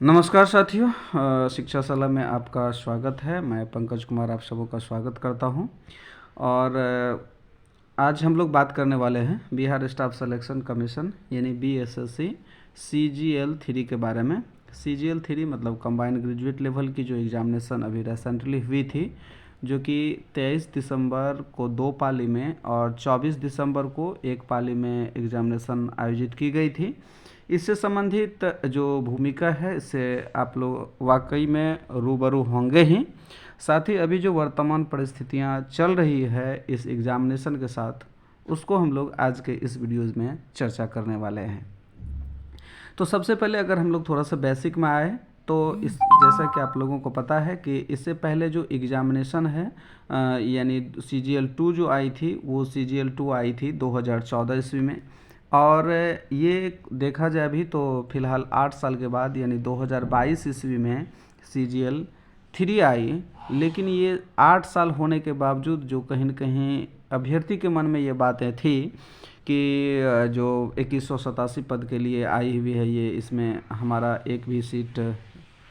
नमस्कार साथियों, शिक्षा सलाह में आपका स्वागत है। मैं पंकज कुमार आप सबों का स्वागत करता हूं। और आज हम लोग बात करने वाले हैं बिहार स्टाफ सिलेक्शन कमीशन यानी बीएसएससी CGL 3 के बारे में। CGL 3 मतलब कंबाइंड ग्रेजुएट लेवल की जो एग्ज़ामिनेशन अभी रिसेंटली हुई थी, जो कि 23 दिसंबर को 2 पाली में और 24 दिसंबर को 1 पाली में एग्ज़ामिनेशन आयोजित की गई थी। इससे संबंधित जो भूमिका है इससे आप लोग वाकई में रूबरू होंगे ही। साथ ही अभी जो वर्तमान परिस्थितियां चल रही है इस एग्ज़ामिनेशन के साथ, उसको हम लोग आज के इस वीडियोज़ में चर्चा करने वाले हैं। तो सबसे पहले अगर हम लोग थोड़ा सा बेसिक में आए तो इस जैसा कि आप लोगों को पता है कि इससे पहले जो एग्ज़ामिनेशन है यानी CGL 2 जो आई थी, वो CGL 2 आई थी 2014 ईस्वी में। और ये देखा जाए अभी तो फिलहाल 8 साल के बाद यानी 2022 ईस्वी में CGL 3 आई। लेकिन ये 8 साल होने के बावजूद जो कहीं न कहीं अभ्यर्थी के मन में ये बातें थी कि जो 2187 पद के लिए आई हुई है, ये इसमें हमारा एक भी सीट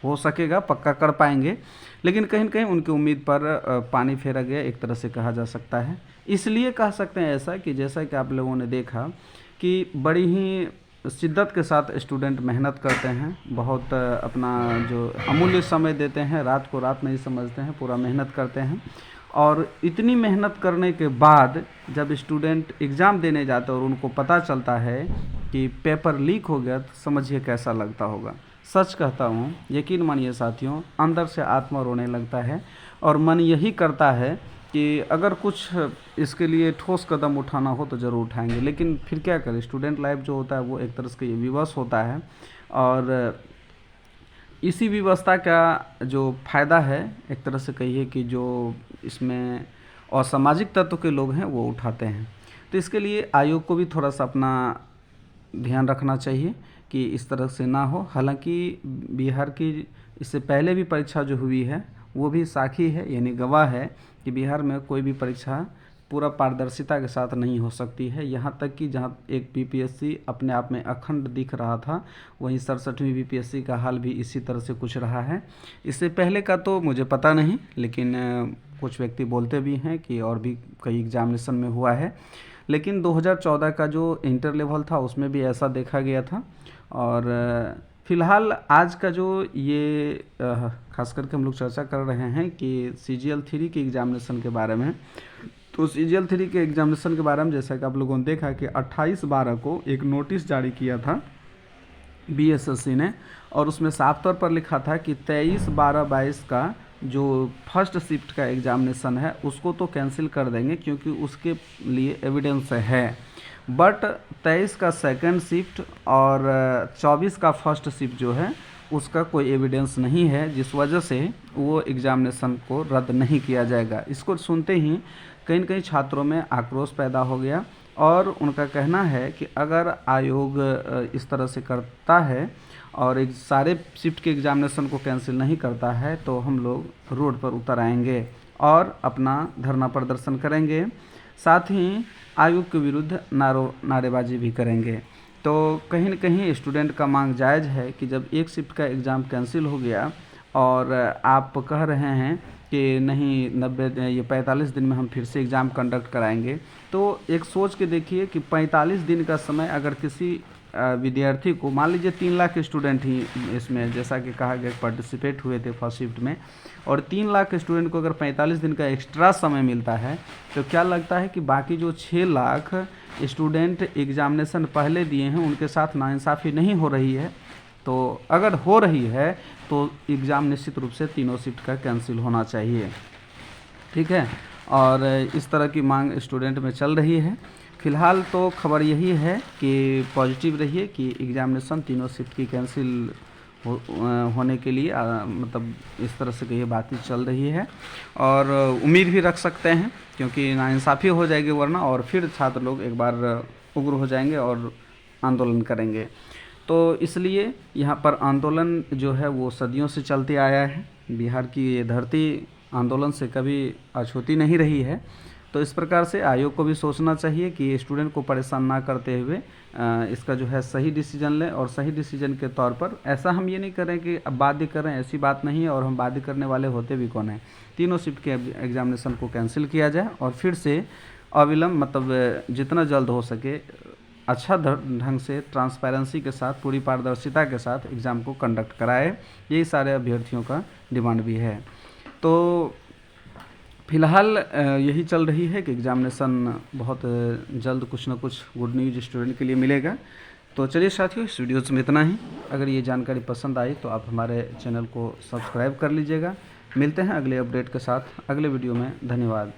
हो सकेगा, पक्का कर पाएंगे। लेकिन कहीं न कहीं उनकी उम्मीद पर पानी फेरा गया, एक तरह से कहा जा सकता है। इसलिए कह सकते हैं ऐसा कि जैसा कि आप लोगों ने देखा कि बड़ी ही शिद्दत के साथ स्टूडेंट मेहनत करते हैं, बहुत अपना जो अमूल्य समय देते हैं, रात को रात नहीं समझते हैं, पूरा मेहनत करते हैं। और इतनी मेहनत करने के बाद जब स्टूडेंट एग्ज़ाम देने जाते हैं और उनको पता चलता है कि पेपर लीक हो गया, तो समझिए कैसा लगता होगा। सच कहता हूँ, यकीन मानिए साथियों, अंदर से आत्मा रोने लगता है और मन यही करता है कि अगर कुछ इसके लिए ठोस कदम उठाना हो तो ज़रूर उठाएंगे। लेकिन फिर क्या करें, स्टूडेंट लाइफ जो होता है वो एक तरह से विवश होता है। और इसी व्यवस्था का जो फ़ायदा है, एक तरह से कहिए कि जो इसमें असामाजिक तत्व के लोग हैं वो उठाते हैं। तो इसके लिए आयोग को भी थोड़ा सा अपना ध्यान रखना चाहिए कि इस तरह से ना हो। हालांकि बिहार की इससे पहले भी परीक्षा जो हुई है वो भी साक्षी है, यानी गवाह है कि बिहार में कोई भी परीक्षा पूरा पारदर्शिता के साथ नहीं हो सकती है। यहाँ तक कि जहाँ एक BPSC अपने आप में अखंड दिख रहा था, वहीं 67वीं BPSC का हाल भी इसी तरह से कुछ रहा है। इससे पहले का तो मुझे पता नहीं, लेकिन कुछ व्यक्ति बोलते भी हैं कि और भी कई एग्जामिनेशन में हुआ है। लेकिन 2014 का जो इंटर लेवल था उसमें भी ऐसा देखा गया था। और फ़िलहाल आज का जो ये खास करके हम लोग चर्चा कर रहे हैं कि CGL 3 के एग्ज़ामिनेशन के बारे में। तो CGL 3 के एग्ज़ामिनेशन के बारे में जैसा कि आप लोगों ने देखा कि 28/12 को एक नोटिस जारी किया था BSSC ने, और उसमें साफ तौर पर लिखा था कि 23/12/22 का जो फर्स्ट शिफ्ट का एग्ज़ामिनेशन है उसको तो कैंसिल कर देंगे क्योंकि उसके लिए एविडेंस है। बट 23 का सेकंड शिफ्ट और 24 का फर्स्ट शिफ्ट जो है उसका कोई एविडेंस नहीं है, जिस वजह से वो एग्ज़ामिनेशन को रद्द नहीं किया जाएगा। इसको सुनते ही कहीं न कहीं छात्रों में आक्रोश पैदा हो गया और उनका कहना है कि अगर आयोग इस तरह से करता है और एक सारे शिफ्ट के एग्ज़ामिनेशन को कैंसिल नहीं करता है तो हम लोग रोड पर उतर आएंगे और अपना धरना प्रदर्शन करेंगे, साथ ही आयोग के विरुद्ध नारेबाजी भी करेंगे। तो कहीं न कहीं स्टूडेंट का मांग जायज़ है कि जब एक शिफ्ट का एग्ज़ाम कैंसिल हो गया और आप कह रहे हैं कि नहीं 45 दिन में हम फिर से एग्ज़ाम कंडक्ट कराएंगे, तो एक सोच के देखिए कि 45 दिन का समय अगर किसी विद्यार्थी को, मान लीजिए 3 लाख स्टूडेंट ही इसमें जैसा कि कहा गया पार्टिसिपेट हुए थे फर्स्ट शिफ्ट में, और 3 लाख स्टूडेंट को अगर 45 दिन का एक्स्ट्रा समय मिलता है तो क्या लगता है कि बाकी जो 6 लाख स्टूडेंट एग्ज़ामिनेशन पहले दिए हैं उनके साथ नाइंसाफ़ी नहीं हो रही है? तो अगर हो रही है तो एग्ज़ाम निश्चित रूप से तीनों शिफ्ट का कैंसिल होना चाहिए, ठीक है। और इस तरह की मांग स्टूडेंट में चल रही है। फ़िलहाल तो खबर यही है कि पॉजिटिव रहिए कि एग्ज़ामिनेशन तीनों शिफ्ट की कैंसिल होने के लिए मतलब इस तरह से कही बातचीत चल रही है और उम्मीद भी रख सकते हैं, क्योंकि नाइंसाफ़ी हो जाएगी वरना, और फिर छात्र लोग एक बार उग्र हो जाएंगे और आंदोलन करेंगे। तो इसलिए यहाँ पर आंदोलन जो है वो सदियों से चलते आया है। बिहार की ये धरती आंदोलन से कभी अछूती नहीं रही है तो इस प्रकार से आयोग को भी सोचना चाहिए कि स्टूडेंट को परेशान ना करते हुए इसका जो है सही डिसीजन लें, और सही डिसीजन के तौर पर ऐसा हम ये नहीं करें कि अब बाध्य करें, ऐसी बात नहीं है, और हम बाध्य करने वाले होते भी कौन हैं। तीनों शिफ्ट के एग्जामिनेशन को कैंसिल किया जाए और फिर से अविलंब मतलब जितना जल्द हो सके अच्छा ढंग से ट्रांसपेरेंसी के साथ, पूरी पारदर्शिता के साथ एग्ज़ाम को कंडक्ट कराए। यही सारे अभ्यर्थियों का डिमांड भी है। तो फिलहाल यही चल रही है कि एग्ज़ामिनेशन बहुत जल्द कुछ ना कुछ गुड न्यूज़ स्टूडेंट के लिए मिलेगा। तो चलिए साथियों, इस वीडियोज़ में इतना ही। अगर ये जानकारी पसंद आई तो आप हमारे चैनल को सब्सक्राइब कर लीजिएगा। मिलते हैं अगले अपडेट के साथ अगले वीडियो में। धन्यवाद।